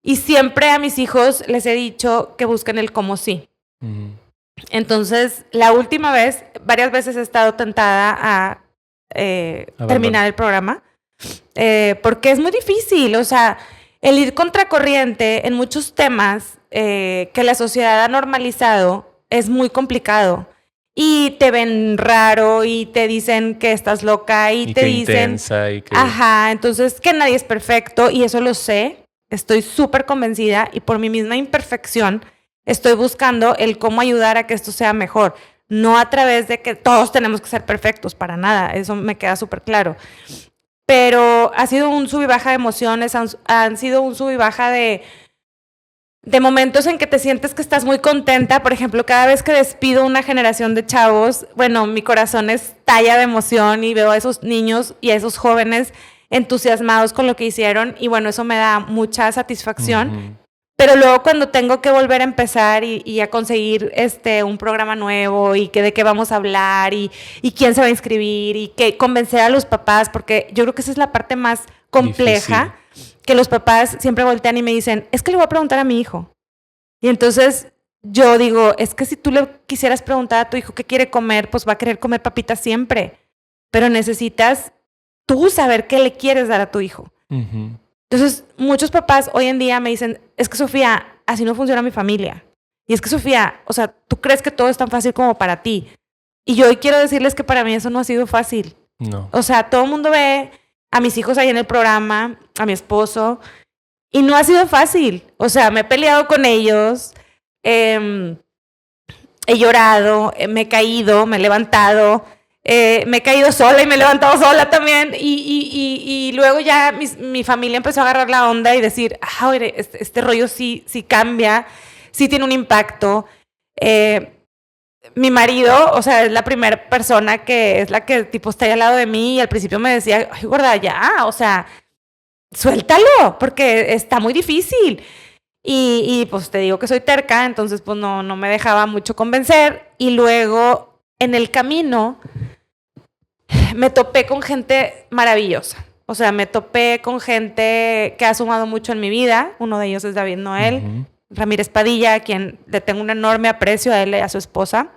Y siempre a mis hijos les he dicho que busquen el cómo sí. Ujú. Entonces, la última vez, varias veces he estado tentada a terminar el programa, porque es muy difícil, o sea, el ir contracorriente en muchos temas que la sociedad ha normalizado es muy complicado. Y te ven raro y te dicen que estás loca y te que dicen... intensa y que... Ajá, entonces que nadie es perfecto y eso lo sé, estoy súper convencida y por mi misma imperfección estoy buscando el cómo ayudar a que esto sea mejor. No a través de que todos tenemos que ser perfectos, para nada, eso me queda súper claro. Pero ha sido un sub y baja de emociones, han sido un sub y baja de momentos en que te sientes que estás muy contenta. Por ejemplo, cada vez que despido una generación de chavos, bueno, mi corazón estalla de emoción y veo a esos niños y a esos jóvenes entusiasmados con lo que hicieron y bueno, eso me da mucha satisfacción. Ujú. Pero luego cuando tengo que volver a empezar y a conseguir un programa nuevo y que de qué vamos a hablar y quién se va a inscribir y que convencer a los papás, porque yo creo que esa es la parte más compleja, que los papás siempre voltean y me dicen, es que le voy a preguntar a mi hijo. Y entonces yo digo, es que si tú le quisieras preguntar a tu hijo qué quiere comer, pues va a querer comer papitas siempre. Pero necesitas tú saber qué le quieres dar a tu hijo. Ujú. Entonces, muchos papás hoy en día me dicen, es que Sofía, así no funciona mi familia. Y es que Sofía, o sea, tú crees que todo es tan fácil como para ti. Y yo hoy quiero decirles que para mí eso no ha sido fácil. No. O sea, todo el mundo ve a mis hijos ahí en el programa, a mi esposo, y no ha sido fácil. O sea, me he peleado con ellos, he llorado, me he caído, me he levantado. Me he caído sola y me he levantado sola también. Y luego ya mi familia empezó a agarrar la onda y decir, oye, este rollo sí cambia, sí tiene un impacto. Mi marido, o sea, es la primera persona que es la que tipo está ahí al lado de mí y al principio me decía, ay, gorda, ya, o sea, suéltalo, porque está muy difícil. Y pues te digo que soy terca, entonces pues no me dejaba mucho convencer. Y luego en el camino me topé con gente maravillosa. O sea, me topé con gente que ha sumado mucho en mi vida. Uno de ellos es David Noel, Ujú. Ramírez Padilla, a quien le tengo un enorme aprecio a él y a su esposa.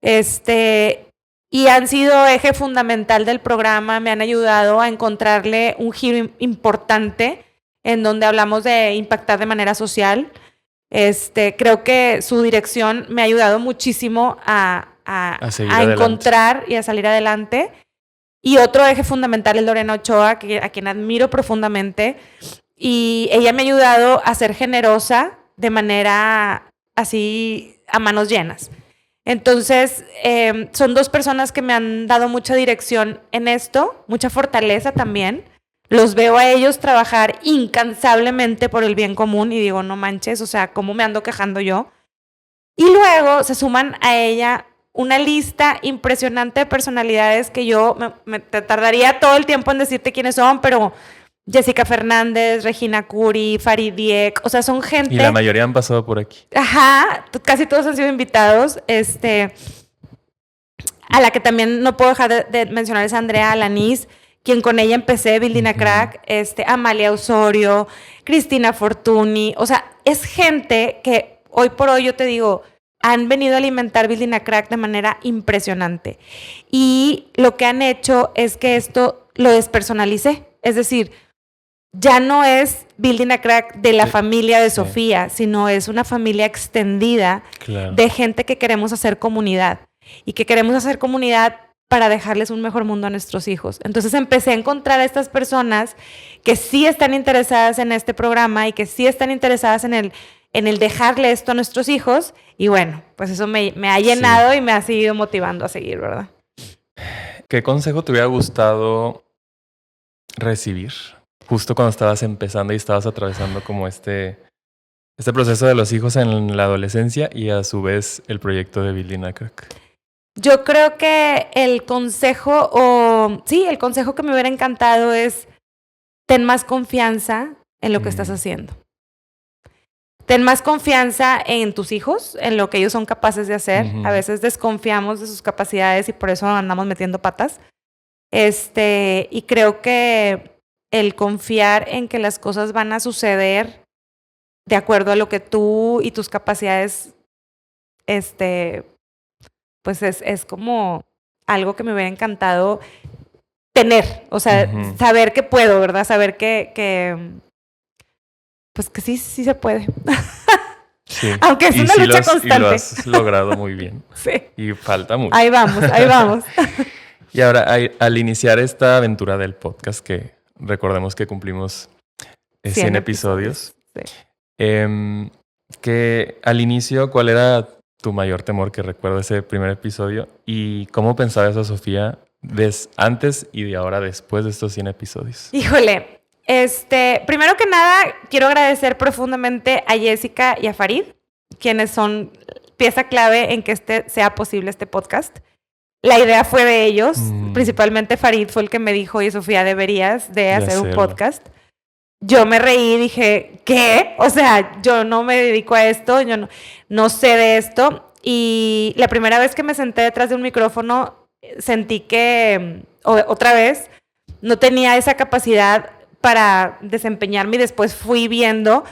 Y han sido eje fundamental del programa, me han ayudado a encontrarle un giro importante en donde hablamos de impactar de manera social. Creo que su dirección me ha ayudado muchísimo a encontrar y a salir adelante. Y otro eje fundamental es Lorena Ochoa, a quien admiro profundamente. Y ella me ha ayudado a ser generosa de manera así a manos llenas. Entonces, son dos personas que me han dado mucha dirección en esto, mucha fortaleza también. Los veo a ellos trabajar incansablemente por el bien común y digo, no manches, o sea, ¿cómo me ando quejando yo? Y luego se suman a ella una lista impresionante de personalidades que yo me tardaría todo el tiempo en decirte quiénes son, pero Jessica Fernández, Regina Curi, Farid Diek, o sea, son gente... Y la mayoría han pasado por aquí. Ajá, casi todos han sido invitados. A la que también no puedo dejar de mencionar es Andrea Alanís, quien con ella empecé, Building a Crack, Amalia Osorio, Cristina Fortuny, o sea, es gente que hoy por hoy yo te digo, han venido a alimentar Building a Crack de manera impresionante. Y lo que han hecho es que esto lo despersonalicé, es decir, ya no es Building a Crack de la familia de Sofía, sino es una familia extendida de gente que queremos hacer comunidad y que queremos hacer comunidad para dejarles un mejor mundo a nuestros hijos. Entonces empecé a encontrar a estas personas que sí están interesadas en este programa y que sí están interesadas en el dejarle esto a nuestros hijos. Y bueno, pues eso me ha llenado y me ha seguido motivando a seguir, ¿verdad? ¿Qué consejo te hubiera gustado recibir justo cuando estabas empezando y estabas atravesando como este proceso de los hijos en la adolescencia y a su vez el proyecto de Building a Crack? Yo creo que el consejo que me hubiera encantado es ten más confianza en lo que estás haciendo. ten más confianza en tus hijos, en lo que ellos son capaces de hacer. A veces desconfiamos de sus capacidades y por eso andamos metiendo patas. Y creo que el confiar en que las cosas van a suceder de acuerdo a lo que tú y tus capacidades, pues es como algo que me hubiera encantado tener. O sea, saber que puedo, ¿verdad? Saber pues que sí se puede. Sí. Aunque es una lucha constante. Y lo has logrado muy bien. Sí. Y falta mucho. Ahí vamos. Y ahora, al iniciar esta aventura del podcast, que recordemos que cumplimos 100 episodios, sí. Que al inicio, ¿cuál era tu mayor temor que recuerda ese primer episodio? ¿Y cómo pensaba eso, Sofía, antes y de ahora después de estos 100 episodios? Híjole, primero que nada, quiero agradecer profundamente a Jessica y a Farid, quienes son pieza clave en que sea posible este podcast. La idea fue de ellos, principalmente Farid fue el que me dijo, oye, Sofía, deberías de hacer un podcast. Yo me reí y dije, ¿qué? O sea, yo no me dedico a esto, yo no sé de esto. Y la primera vez que me senté detrás de un micrófono, sentí que, otra vez, no tenía esa capacidad para desempeñarme y después fui viendo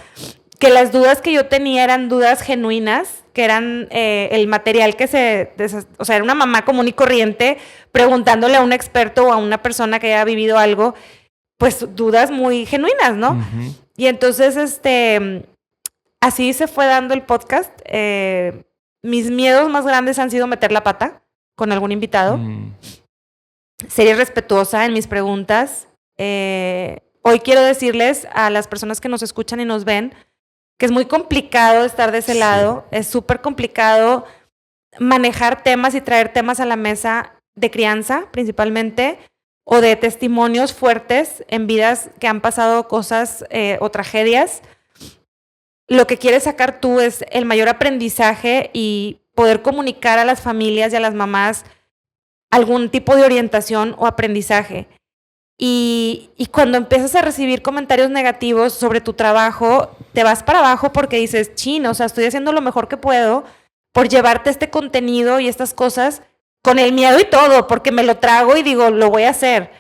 que las dudas que yo tenía eran dudas genuinas, que eran el material que o sea, era una mamá común y corriente preguntándole a un experto o a una persona que haya vivido algo, pues dudas muy genuinas, ¿no? Y entonces, así se fue dando el podcast. Mis miedos más grandes han sido meter la pata con algún invitado. Ser irrespetuosa en mis preguntas. Hoy quiero decirles a las personas que nos escuchan y nos ven que es muy complicado estar de ese lado. Es súper complicado manejar temas y traer temas a la mesa de crianza, principalmente, o de testimonios fuertes en vidas que han pasado cosas o tragedias. Lo que quieres sacar tú es el mayor aprendizaje y poder comunicar a las familias y a las mamás algún tipo de orientación o aprendizaje. Y cuando empiezas a recibir comentarios negativos sobre tu trabajo, te vas para abajo porque dices, o sea, estoy haciendo lo mejor que puedo por llevarte este contenido y estas cosas con el miedo y todo, porque me lo trago y digo, lo voy a hacer.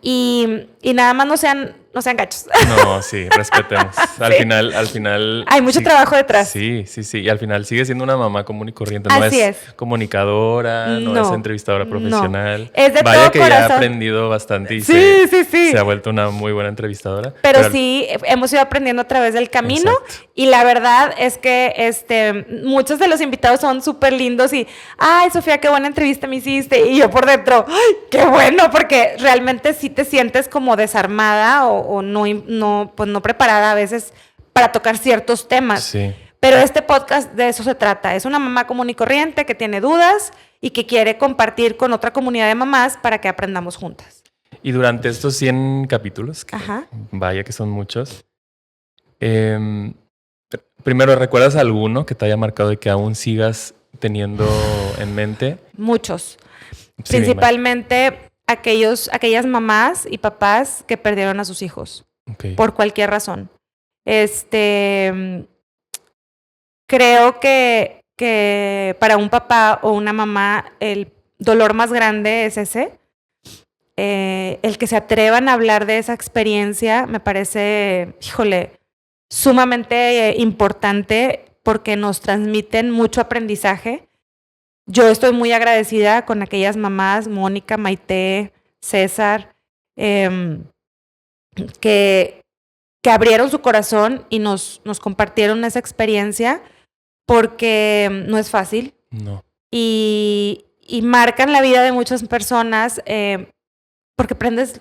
Y nada más no sean gachos. No, sí, respetemos. Al final... Hay mucho trabajo detrás. Sí. Y al final sigue siendo una mamá común y corriente. No Así es comunicadora, no es entrevistadora profesional. No. Es de Vaya todo que corazón. ya ha aprendido bastante y sí. se ha vuelto una muy buena entrevistadora. Pero sí, hemos ido aprendiendo a través del camino. Exacto. Y la verdad es que muchos de los invitados son súper lindos y, ay, Sofía, qué buena entrevista me hiciste. Y yo por dentro, ay, qué bueno, porque realmente sí te sientes como desarmada o no preparada a veces para tocar ciertos temas. Sí. Pero este podcast de eso se trata. Es una mamá común y corriente que tiene dudas y que quiere compartir con otra comunidad de mamás para que aprendamos juntas. Y durante estos 100 capítulos, que vaya que son muchos, primero, ¿recuerdas alguno que te haya marcado y que aún sigas teniendo en mente? Muchos. Sí, principalmente aquellas mamás y papás que perdieron a sus hijos. Por cualquier razón. Creo que para un papá o una mamá el dolor más grande es ese. El que se atrevan a hablar de esa experiencia me parece, sumamente importante porque nos transmiten mucho aprendizaje. Yo estoy muy agradecida con aquellas mamás, Mónica, Maite, César, que abrieron su corazón y nos compartieron esa experiencia porque no es fácil. No. Y marcan la vida de muchas personas porque prendes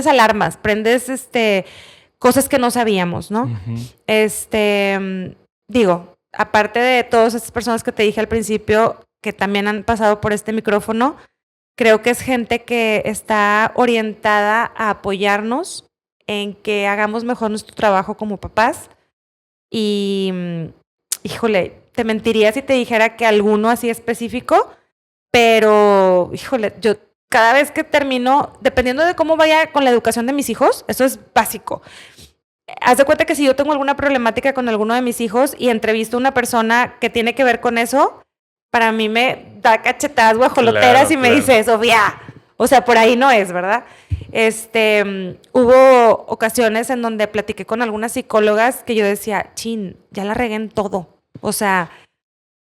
alarmas, prendes cosas que no sabíamos, ¿no? Digo, aparte de todas estas personas que te dije al principio que también han pasado por este micrófono, creo que es gente que está orientada a apoyarnos en que hagamos mejor nuestro trabajo como papás. Y, te mentiría si te dijera que alguno así específico, pero, yo cada vez que termino, dependiendo de cómo vaya con la educación de mis hijos, eso es básico. haz de cuenta que si yo tengo alguna problemática con alguno de mis hijos y entrevisto a una persona que tiene que ver con eso, para mí me da cachetadas guajoloteras y me dice, Sofía, o sea, por ahí no es, ¿verdad? Hubo ocasiones en donde platiqué con algunas psicólogas que yo decía, chin, ya la regué en todo. O sea,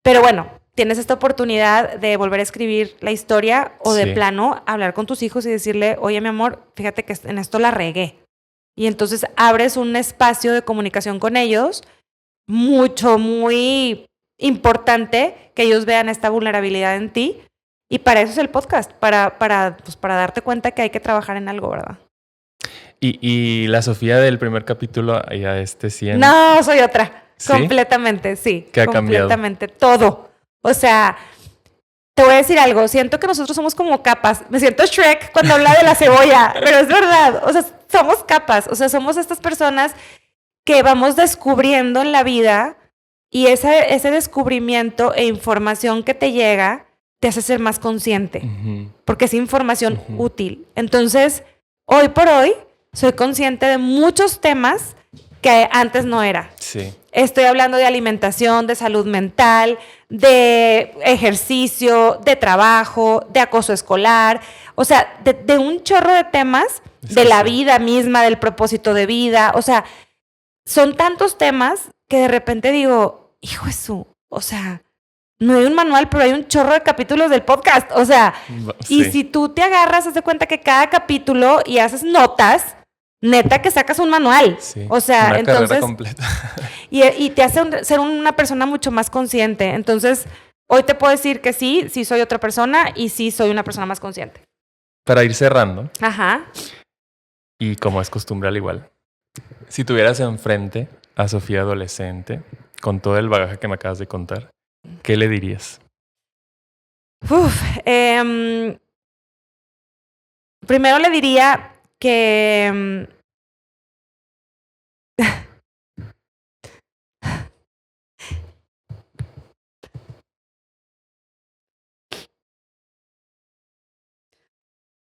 pero bueno, tienes esta oportunidad de volver a escribir la historia o de plano hablar con tus hijos y decirle, oye, mi amor, fíjate que en esto la regué. Y entonces abres un espacio de comunicación con ellos muy importante, que ellos vean esta vulnerabilidad en ti. Y para eso es el podcast, para darte cuenta que hay que trabajar en algo, ¿verdad? Y la Sofía del primer capítulo y a 100... No, soy otra. ¿Sí? Completamente, sí. ¿Qué ha completamente, cambiado? Todo. O sea, te voy a decir algo. Siento que nosotros somos como capas. Me siento Shrek cuando habla de la cebolla, pero es verdad. O sea, somos capas. O sea, somos estas personas que vamos descubriendo en la vida y ese descubrimiento e información que te llega te hace ser más consciente, porque es información útil. Entonces, hoy por hoy, soy consciente de muchos temas que antes no era. Sí. Estoy hablando de alimentación, de salud mental, de ejercicio, de trabajo, de acoso escolar, o sea, de un chorro de temas, de la vida misma, del propósito de vida, o sea, son tantos temas que de repente digo, hijo de su, o sea, no hay un manual, pero hay un chorro de capítulos del podcast, o sea, y si tú te agarras, haz de cuenta que cada capítulo y haces notas, neta que sacas un manual, o sea, una entonces carrera completa. y te hace ser una persona mucho más consciente. Entonces, hoy te puedo decir que sí soy otra persona y sí soy una persona más consciente. Para ir cerrando, ajá, y como es costumbre al igual, si tuvieras enfrente a Sofía adolescente, con todo el bagaje que me acabas de contar, ¿qué le dirías? Primero le diría que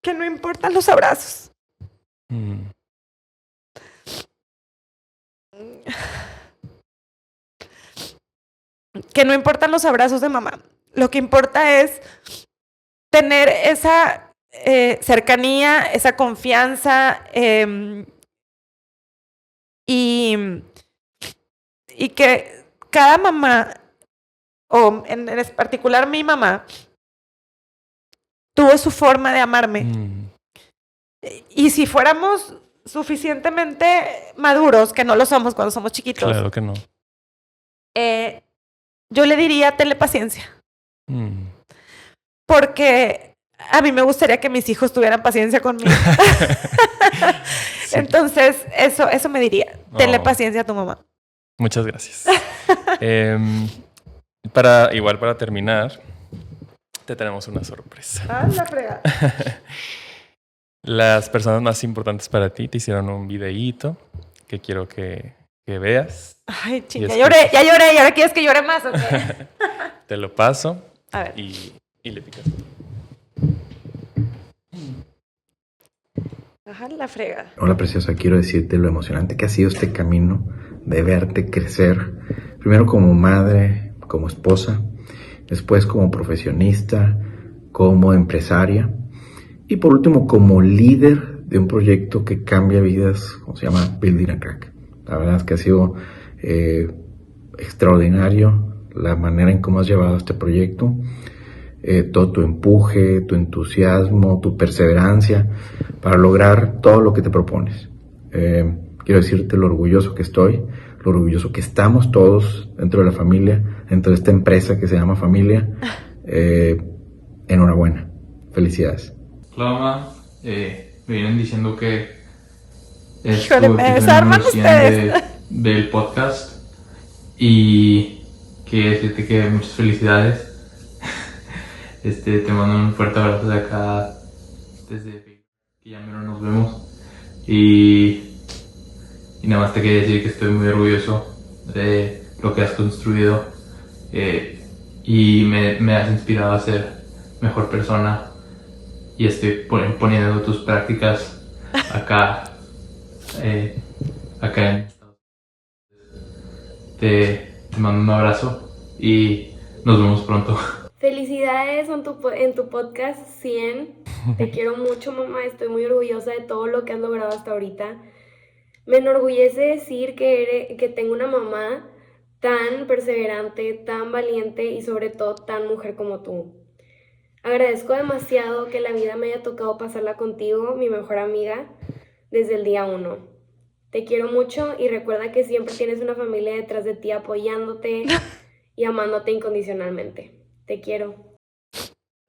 que no importan los abrazos. Que no importan los abrazos de mamá. Lo que importa es tener esa cercanía, esa confianza y que cada mamá, o en particular mi mamá, tuvo su forma de amarme. Y si fuéramos suficientemente maduros, que no lo somos cuando somos chiquitos. Claro que no. Yo le diría, tenle paciencia. Porque a mí me gustaría que mis hijos tuvieran paciencia conmigo. Sí. Entonces, eso me diría. Tenle paciencia a tu mamá. Muchas gracias. Para terminar, te tenemos una sorpresa. Ah, la fregada. Las personas más importantes para ti te hicieron un videíto que quiero que veas. Ay, chinga, ya lloré. ¿Y ahora quieres que llore más o qué? Te lo paso. A ver. Y le picas. Ajá, la frega. Hola, preciosa, quiero decirte lo emocionante que ha sido este camino de verte crecer. Primero como madre, como esposa, después como profesionista, como empresaria y por último como líder de un proyecto que cambia vidas, como se llama Building a Crack. La verdad es que ha sido extraordinario la manera en cómo has llevado este proyecto, todo tu empuje, tu entusiasmo, tu perseverancia para lograr todo lo que te propones. Quiero decirte lo orgulloso que estoy, lo orgulloso que estamos todos dentro de la familia, dentro de esta empresa que se llama familia. Enhorabuena, felicidades. Hola mamá, me vienen diciendo que es Híjole, me desarman ustedes. Del podcast y que decirte que muchas felicidades. Te mando un fuerte abrazo de acá desde que ya menos nos vemos y nada más te quería decir que estoy muy orgulloso de lo que has construido y me has inspirado a ser mejor persona y estoy poniendo tus prácticas acá en te mando un abrazo y nos vemos pronto. Felicidades en tu podcast 100. Te quiero mucho, mamá. Estoy muy orgullosa de todo lo que has logrado hasta ahorita. Me enorgullece decir que tengo una mamá tan perseverante, tan valiente y sobre todo tan mujer como tú. Agradezco demasiado que la vida me haya tocado pasarla contigo, mi mejor amiga, desde el día 1. Te quiero mucho y recuerda que siempre tienes una familia detrás de ti apoyándote y amándote incondicionalmente. Te quiero.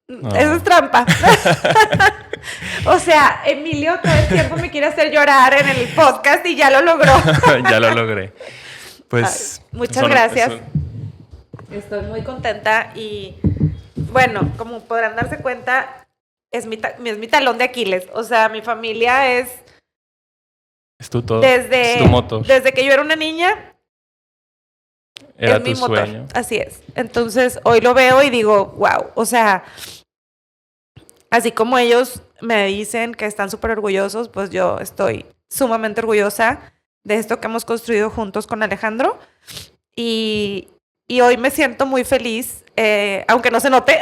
Eso es trampa. O sea, Emilio todo el tiempo me quiere hacer llorar en el podcast y ya lo logró. Ya lo logré. Pues muchas gracias. Estoy muy contenta y bueno, como podrán darse cuenta, es mi talón de Aquiles. O sea, mi familia es tu todo. Es tu motor. Desde que yo era una niña, era es tu mi motor. Sueño. Así es. Entonces, hoy lo veo y digo, wow. O sea, así como ellos me dicen que están súper orgullosos, pues yo estoy sumamente orgullosa de esto que hemos construido juntos con Alejandro. Y hoy me siento muy feliz, aunque no se note.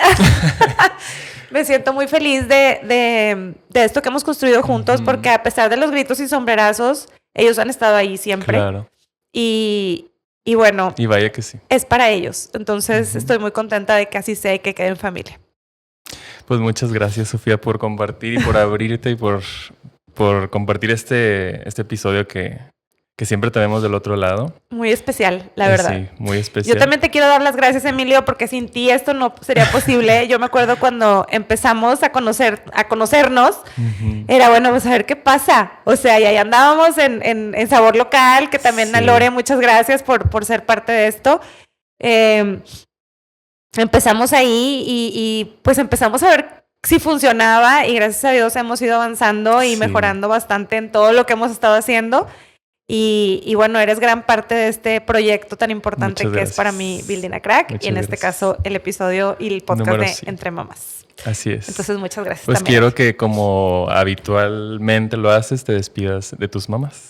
Me siento muy feliz de esto que hemos construido juntos, porque a pesar de los gritos y sombrerazos, ellos han estado ahí siempre. Claro. Y bueno, y vaya que sí. Es para ellos. Entonces estoy muy contenta de que así sea y que quede en familia. Pues muchas gracias, Sofía, por compartir y por abrirte y por compartir este episodio que siempre tenemos del otro lado. Muy especial, la verdad. Sí, muy especial. Yo también te quiero dar las gracias, Emilio, porque sin ti esto no sería posible. Yo me acuerdo cuando empezamos a conocernos, era bueno, pues a ver qué pasa. O sea, y ahí andábamos en Sabor Local, que también a Lore, muchas gracias por ser parte de esto. Empezamos ahí y pues empezamos a ver si funcionaba y gracias a Dios hemos ido avanzando y mejorando bastante en todo lo que hemos estado haciendo. Y bueno, eres gran parte de este proyecto tan importante que es para mí Building a Crack. Muchas y en este caso el episodio y el podcast número de 100. Entre Mamás. Así es. Entonces muchas gracias. Pues también. Quiero que como habitualmente lo haces, te despidas de tus mamás.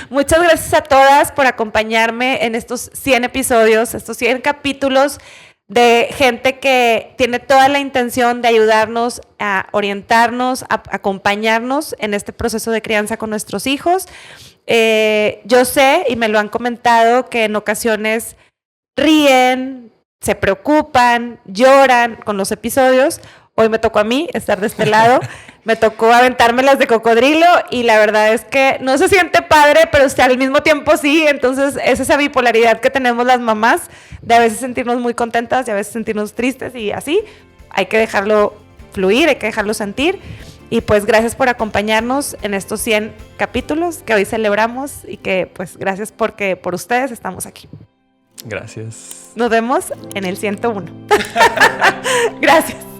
Muchas gracias a todas por acompañarme en estos 100 episodios, estos 100 capítulos de gente que tiene toda la intención de ayudarnos a orientarnos, a acompañarnos en este proceso de crianza con nuestros hijos. Yo sé, y me lo han comentado, que en ocasiones ríen, se preocupan, lloran con los episodios. Hoy me tocó a mí estar de este lado, me tocó aventármelas de cocodrilo y la verdad es que no se siente padre, pero al mismo tiempo sí. Entonces es esa bipolaridad que tenemos las mamás de a veces sentirnos muy contentas y a veces sentirnos tristes y así. Hay que dejarlo fluir, hay que dejarlo sentir. Y pues gracias por acompañarnos en estos 100 capítulos que hoy celebramos y que pues gracias porque por ustedes estamos aquí. Gracias. Nos vemos en el 101. Gracias.